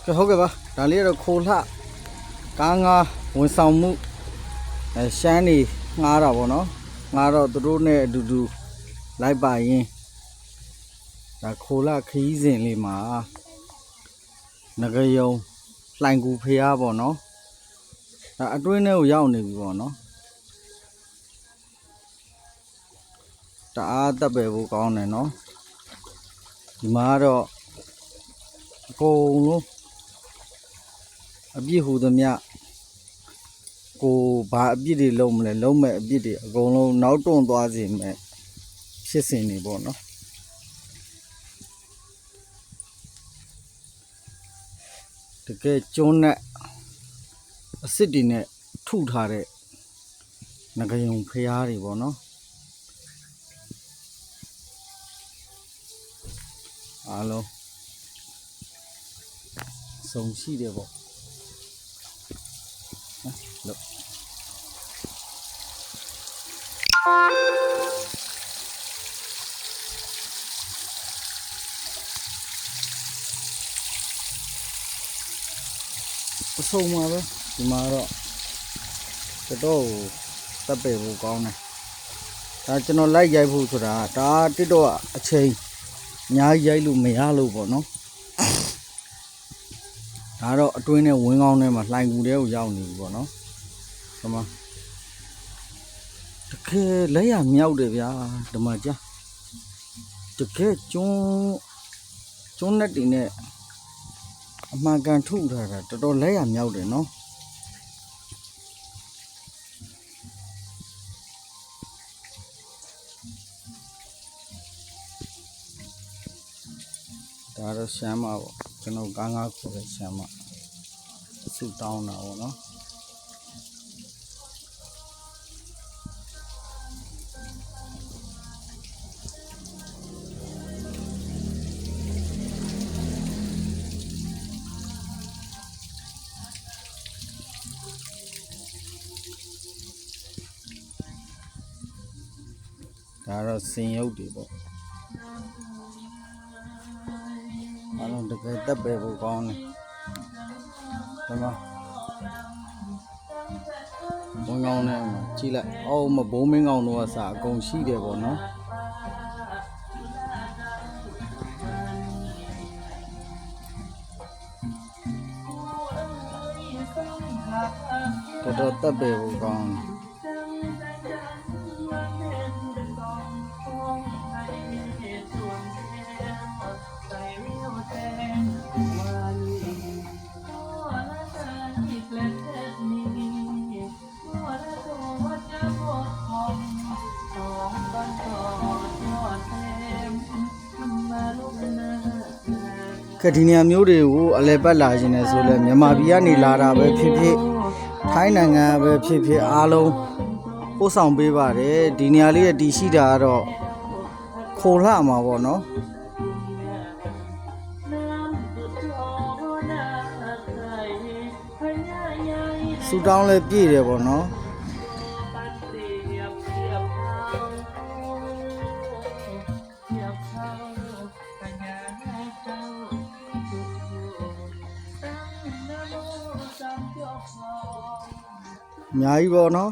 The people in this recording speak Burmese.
ဟုတ်ကဲ့ပါဒါလေးတော့ခိုလှကားငါဝန်ဆောင်မှုရှမ်းနေငှားတာပေါ့နော်ငှားတော့သူတို့နဲ့အတူတူလိုက်ပါရင်ဒါခိုလှခရီးစဉ်လေးမှာငကယုံလှိုင်ကူဖျားပေါ့နော်ဒါအတွင်းထဲကိုရောက်နေပြီပေါ့နော်တအားတက်ပဲဖို့ကောင်းတယ်နော်ဒီမှာတော့အကုန်လုံးအပြစ်ဟူသမျှကိုဘာအပြစ်တွေလုံးမလဲလုံးမဲ့အပြစ်တွေအကုန်လုံးနောက်တွန့်သွားစေမဲ့ဖြစ်စဉ်တွေပေါ့နော်တကယ်ကျွန်းနဲ့အစ်စ်တွေနဲ့ထုထားတဲ့ငကယုံဖျားတွေပေါ့နော်အားလုံးစုံရှိတယ်ပေါ့လို့အဆုံးမှာပဲဒီမှာတော့တော်တပ်ပေဖို့ကောင်းတယ်ဒါကျွန်တော်လိုက်ရိုက်ဖို့ဆိုတာဒါတစ်တော့အချိန်အများကြီးရိုက်လို့မရလို့ပေါ့နော်ဒါတော့အတွင်းနဲ့ဝင်းကောင်းထဲမှာလှိုင်ကူတဲကိုရောက်နေပြီပေါ့နော်ဒီမှာတကယ်လက်ရမြောက်တယ်ဗျာဒီမှာကြာတကယ်ကျွန်းနဲ့တင်နဲ့အမှန်ကန်ထုထားတာတော်တော်လက်ရမြောက်တယ်နော်ဒါတော့ရှမ်းမပေါ့ကျွန်တော်ကားငါးခေါ်တဲ့ရှမ်းမဆူတောင်းတာပေါ့နော်ဒါတော့စင်ရုပ်တွေပေါ့အားလုံးတကယ်တက်ပဲဖို့ကောင်းတယ်ဒီမှာဘုံကောင်းနဲ့ကြည့်လိုက်အော်မဘုံမင်းကောင်းတော့အစားအကုန်ရှိတယ်ပေါ့နော်တော်တော်တက်ပဲဖို့ကောင်းဒီနေရာမျိုးတွေကိုအလဲပတ်လာခြင်းနဲ့ဆိုလဲမြန်မာပြည်ကနေလာတာပဲဖြစ်ဖြစ်ထိုင်းနိုင်ငံပဲဖြစ်ဖြစ်အားလုံးပို့ဆောင်ပေးပါတယ်ဒီနေရာလေးရဲ့တည်ရှိတာကတော့ခိုလှမှာပေါ့နော်ဆူတောင်းလဲပြည့်တယ်ပေါ့နော်အများကြီးပေါ့နော်